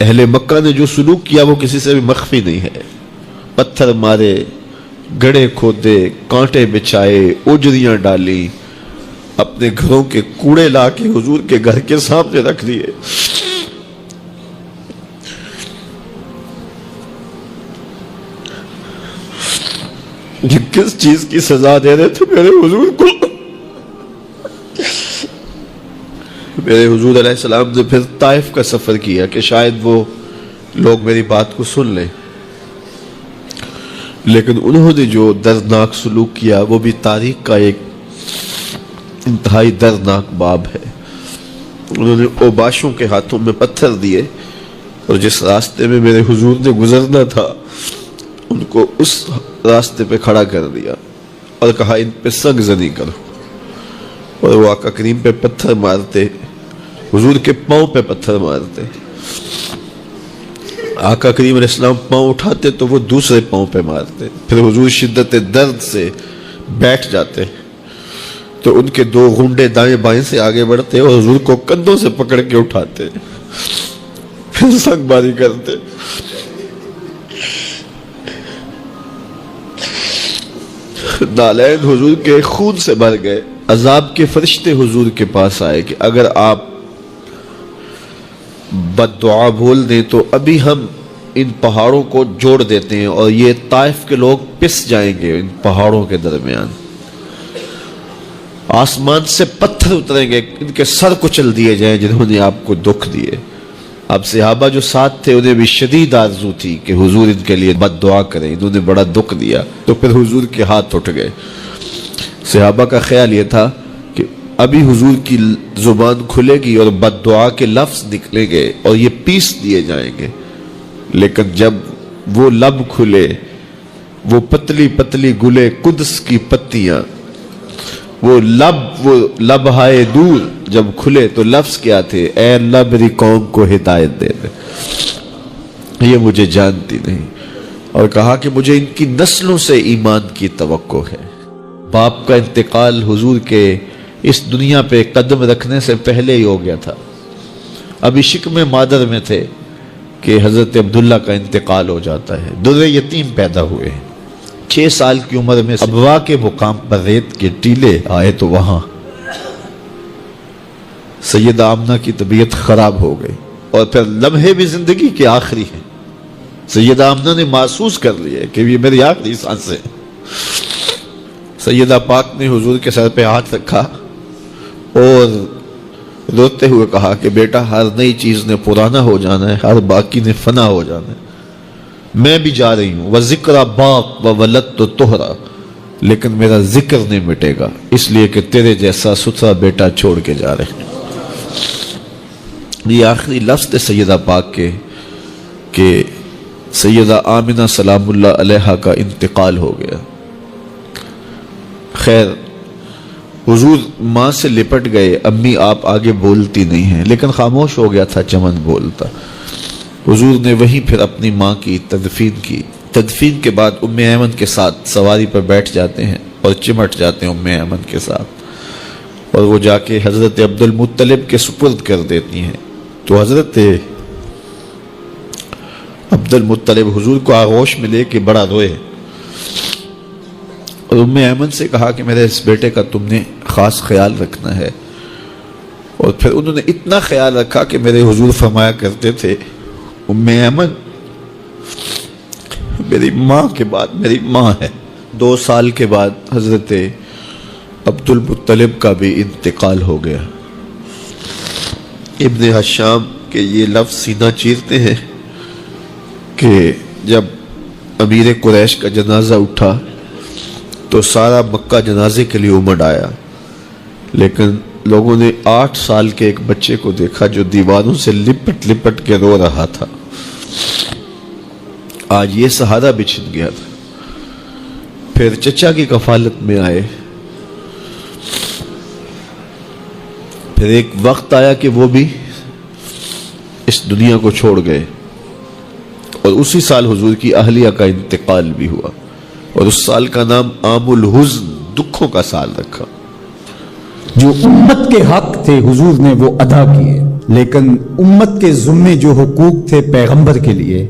اہل مکہ نے جو سلوک کیا وہ کسی سے بھی مخفی نہیں ہے. پتھر مارے، گڑھے کھودے، کانٹے بچھائے، اجریاں ڈالی، اپنے گھروں کے کوڑے لا کے حضور کے گھر کے سامنے رکھ دیے. یہ کس چیز کی سزا دے رہے تھے میرے حضور کو؟ میرے حضور علیہ السلام نے پھر طائف کا سفر کیا کہ شاید وہ لوگ میری بات کو سن لیں، لیکن انہوں نے جو دردناک سلوک کیا وہ بھی تاریخ کا ایک انتہائی دردناک باب ہے. انہوں نے اوباشوں کے ہاتھوں میں پتھر دیے اور جس راستے میں میرے حضور نے گزرنا تھا ان کو اس راستے پہ کھڑا کر دیا اور کہا ان پہ سنگ زنی کرو. اور وہ آقا کریم پہ پتھر مارتے، حضور کے پاؤں پہ پتھر مارتے. آقا کریم علیہ السلام پاؤں اٹھاتے تو وہ دوسرے پاؤں پہ مارتے. پھر حضور شدت درد سے بیٹھ جاتے تو ان کے دو گھنڈے دائیں بائیں سے آگے بڑھتے اور حضور کو کندھوں سے پکڑ کے اٹھاتے، پھر سنگ باری کرتے. نالین حضور کے خون سے بھر گئے. عذاب کے فرشتے حضور کے پاس آئے کہ اگر آپ بد دعا بول دیں تو ابھی ہم ان پہاڑوں کو جوڑ دیتے ہیں اور یہ طائف کے لوگ پس جائیں گے. ان پہاڑوں کے درمیان آسمان سے پتھر اتریں گے، ان کے سر کچل دیے جائیں جنہوں نے آپ کو دکھ دیے. اب صحابہ جو ساتھ تھے انہیں بھی شدید آرزو تھی کہ حضور ان کے لیے بد دعا کریں، انہوں نے بڑا دکھ دیا. تو پھر حضور کے ہاتھ اٹھ گئے. صحابہ کا خیال یہ تھا کہ ابھی حضور کی زبان کھلے گی اور بد دعا کے لفظ نکلیں گے اور یہ پیس دیے جائیں گے. لیکن جب وہ لب کھلے، وہ پتلی پتلی گلے قدس کی پتیاں، وہ لب ہائے دور جب کھلے تو لفظ کیا تھے؟ اے اللہ میری قوم کو ہدایت دے دے، یہ مجھے جانتی نہیں. اور کہا کہ مجھے ان کی نسلوں سے ایمان کی توقع ہے. باپ کا انتقال حضور کے اس دنیا پہ قدم رکھنے سے پہلے ہی ہو گیا تھا. ابھی شکم مادر میں تھے کہ حضرت عبداللہ کا انتقال ہو جاتا ہے. در یتیم پیدا ہوئے. 6 سال کی عمر میں ابوا کے مقام پر ریت کے ٹیلے آئے تو وہاں سیدہ آمنہ کی طبیعت خراب ہو گئی اور پھر لمحے بھی زندگی کے آخری ہیں. سیدہ آمنہ نے محسوس کر لیا کہ یہ میری آخری سانس ہے. سیدہ پاک نے حضور کے سر پہ ہاتھ رکھا اور روتے ہوئے کہا کہ بیٹا ہر نئی چیز نے پرانا ہو جانا ہے، ہر باقی نے فنا ہو جانا ہے. میں بھی جا رہی ہوں. وَذِكْرَ بَاق وَوَلَدْتُ طُهْرًا، لیکن میرا ذکر نہیں مٹے گا اس لیے کہ تیرے جیسا ستھرا بیٹا چھوڑ کے جا رہے ہیں. یہ آخری لفظ تھے سیدہ پاک کے کہ سیدہ آمنہ سلام اللہ علیہا کا انتقال ہو گیا. خیر حضور ماں سے لپٹ گئے. امی آپ آگے بولتی نہیں ہیں، لیکن خاموش ہو گیا تھا چمن بولتا. حضور نے وہیں پھر اپنی ماں کی تدفین کی. تدفین کے بعد ام ایمن کے ساتھ سواری پر بیٹھ جاتے ہیں اور چمٹ جاتے ہیں ام ایمن کے ساتھ، اور وہ جا کے حضرت عبد المطلب کے سپرد کر دیتی ہیں. تو حضرت عبد المطلب حضور کو آغوش میں لے کے بڑا روئے اور ام ایمن سے کہا کہ میرے اس بیٹے کا تم نے خاص خیال رکھنا ہے. اور پھر انہوں نے اتنا خیال رکھا کہ میرے حضور فرمایا کرتے تھے ام ایمن میری ماں کے بعد میری ماں ہے. 2 سال کے بعد حضرت عبد المطلب کا بھی انتقال ہو گیا. ابن حشام کے یہ لفظ سینہ چیرتے ہیں کہ جب امیر قریش کا جنازہ اٹھا تو سارا مکہ جنازے کے لیے امڑ آیا، لیکن لوگوں نے 8 سال کے ایک بچے کو دیکھا جو دیواروں سے لپٹ لپٹ کے رو رہا تھا. آج یہ سہارا بچھن گیا تھا. پھر چچا کی کفالت میں آئے. پھر ایک وقت آیا کہ وہ بھی اس دنیا کو چھوڑ گئے اور اسی سال حضور کی اہلیہ کا انتقال بھی ہوا اور اس سال کا نام عام الحزن، دکھوں کا سال رکھا. جو امت کے حق تھے حضور نے وہ ادا کیے. لیکن امت کے ذمے جو حقوق تھے پیغمبر کے لیے،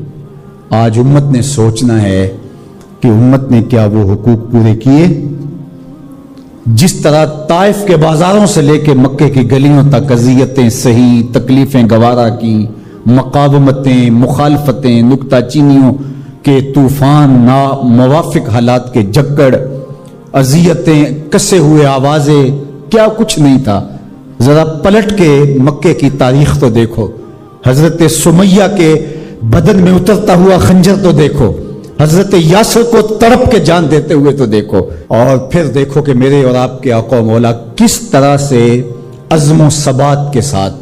آج امت نے سوچنا ہے کہ امت نے کیا وہ حقوق پورے کیے؟ جس طرح طائف کے بازاروں سے لے کے مکے کی گلیوں تک اذیتیں سہی، تکلیفیں گوارا کی، مقاومتیں، مخالفتیں، نکتہ چینیوں کے طوفان، ناموافق حالات کے جکڑ، اذیتیں، کسے ہوئے آوازیں، کیا کچھ نہیں تھا۔ ذرا پلٹ کے مکے کی تاریخ تو دیکھو، حضرت سمیہ کے بدن میں اترتا ہوا خنجر تو دیکھو، حضرت یاسر کو تڑپ کے جان دیتے ہوئے تو دیکھو، اور پھر دیکھو کہ میرے اور آپ کے آقا و مولا کس طرح سے عزم و ثبات کے ساتھ،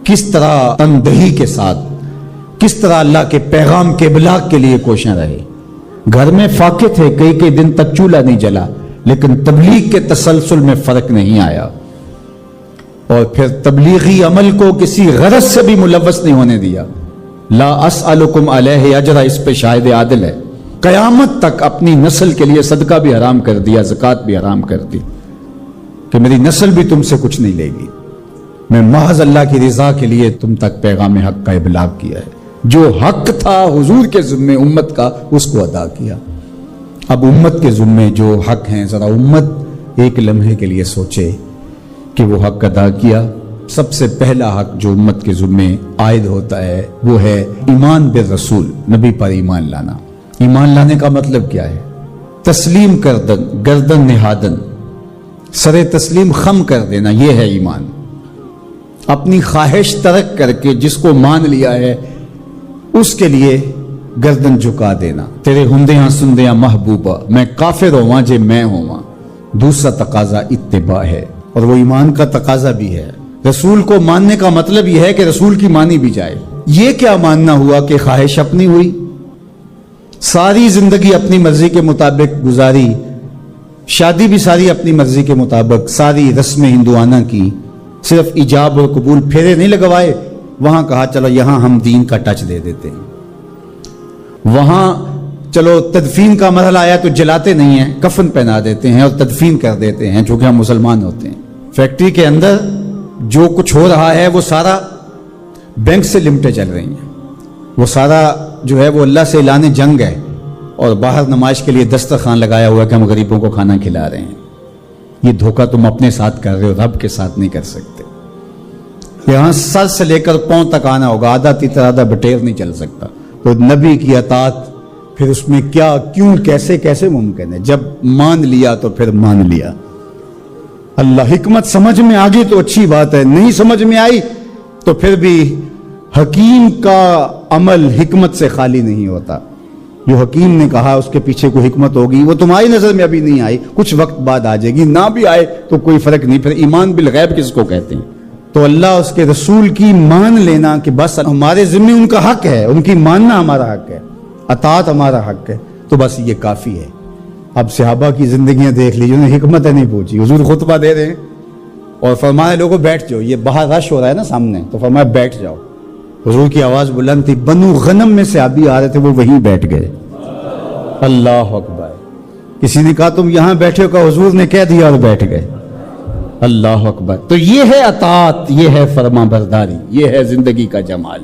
کس طرح تندہی کے ساتھ، کس طرح اللہ کے پیغام کے ابلاغ کے لیے کوشاں رہے۔ گھر میں فاقے تھے، کئی دن تک چولہا نہیں جلا، لیکن تبلیغ کے تسلسل میں فرق نہیں آیا، اور پھر تبلیغی عمل کو کسی غرض سے بھی ملوث نہیں ہونے دیا۔ لا اسألکم علیہ اجرا، اس پہ شاہد عادل ہے۔ قیامت تک اپنی نسل کے لیے صدقہ بھی حرام کر دیا، زکوٰۃ بھی حرام کر دی، کہ میری نسل بھی تم سے کچھ نہیں لے گی، میں محض اللہ کی رضا کے لیے تم تک پیغام حق کا ابلاغ کیا ہے۔ جو حق تھا حضور کے ذمے امت کا، اس کو ادا کیا۔ اب امت کے ذمے جو حق ہیں، ذرا امت ایک لمحے کے لیے سوچے کہ وہ حق ادا کیا۔ سب سے پہلا حق جو امت کے ذمے عائد ہوتا ہے وہ ہے ایمان بالرسول، نبی پر ایمان لانا۔ ایمان لانے کا مطلب کیا ہے؟ تسلیم کردن، گردن نہادن، سر تسلیم خم کر دینا، یہ ہے ایمان۔ اپنی خواہش ترک کر کے جس کو مان لیا ہے اس کے لیے گردن جھکا دینا۔ تیرے ہندیاں سندیاں محبوبہ، میں کافر ہوا جے میں ہوا۔ دوسرا تقاضا اتباع ہے، اور وہ ایمان کا تقاضا بھی ہے۔ رسول کو ماننے کا مطلب یہ ہے کہ رسول کی مانی بھی جائے۔ یہ کیا ماننا ہوا کہ خواہش اپنی ہوئی، ساری زندگی اپنی مرضی کے مطابق گزاری، شادی بھی ساری اپنی مرضی کے مطابق، ساری رسمیں ہندوانہ کی، صرف ایجاب اور قبول، پھیرے نہیں لگوائے۔ وہاں کہا چلو یہاں ہم دین کا ٹچ دے دیتے ہیں، وہاں چلو تدفین کا مرحلہ آیا تو جلاتے نہیں ہیں، کفن پہنا دیتے ہیں اور تدفین کر دیتے ہیں چونکہ ہم مسلمان ہوتے ہیں۔ فیکٹری کے اندر جو کچھ ہو رہا ہے وہ سارا بینک سے لمٹیں چل رہی ہیں، وہ سارا جو ہے وہ اللہ سے اعلان جنگ ہے، اور باہر نمائش کے لیے دسترخوان لگایا ہوا ہے کہ ہم غریبوں کو کھانا کھلا رہے ہیں۔ یہ دھوکہ تم اپنے ساتھ کر رہے ہو، رب کے ساتھ نہیں کر سکتے۔ یہاں سر سے لے کر پاؤں تک آنا ہوگا، آدھا تیتر آدھا بٹیر نہیں چل سکتا۔ تو نبی کی اطاعت پھر اس میں کیا، کیوں، کیسے کیسے ممکن ہے؟ جب مان لیا تو پھر مان لیا۔ اللہ حکمت سمجھ میں آ گئی تو اچھی بات ہے، نہیں سمجھ میں آئی تو پھر بھی حکیم کا عمل حکمت سے خالی نہیں ہوتا۔ جو حکیم نے کہا اس کے پیچھے کوئی حکمت ہوگی، وہ تمہاری نظر میں ابھی نہیں آئی، کچھ وقت بعد آ جائے گی، نہ بھی آئے تو کوئی فرق نہیں۔ پھر ایمان بالغیب کس کو کہتے ہیں؟ تو اللہ اس کے رسول کی مان لینا کہ بس ہمارے ذمہ ان کا حق ہے، ان کی ماننا ہمارا حق ہے، اطاعت ہمارا حق ہے، تو بس یہ کافی ہے۔ اب صحابہ کی زندگیاں دیکھ لیجیے، انہیں حکمت نہیں پوچھی۔ حضور خطبہ دے رہے ہیں اور فرمایا لوگوں بیٹھ جاؤ، یہ باہر رش ہو رہا ہے نا سامنے، تو فرمایا بیٹھ جاؤ۔ حضور کی آواز بلند تھی، بنو غنم میں سے صحابی آ رہے تھے، وہ وہیں بیٹھ گئے۔ اللہ اکبر۔ کسی نے کہا تم یہاں بیٹھے ہو، کہ حضور نے کہہ دیا اور بیٹھ گئے۔ اللہ اکبر۔ تو یہ ہے اطاعت، یہ ہے فرما برداری، یہ ہے زندگی کا جمال۔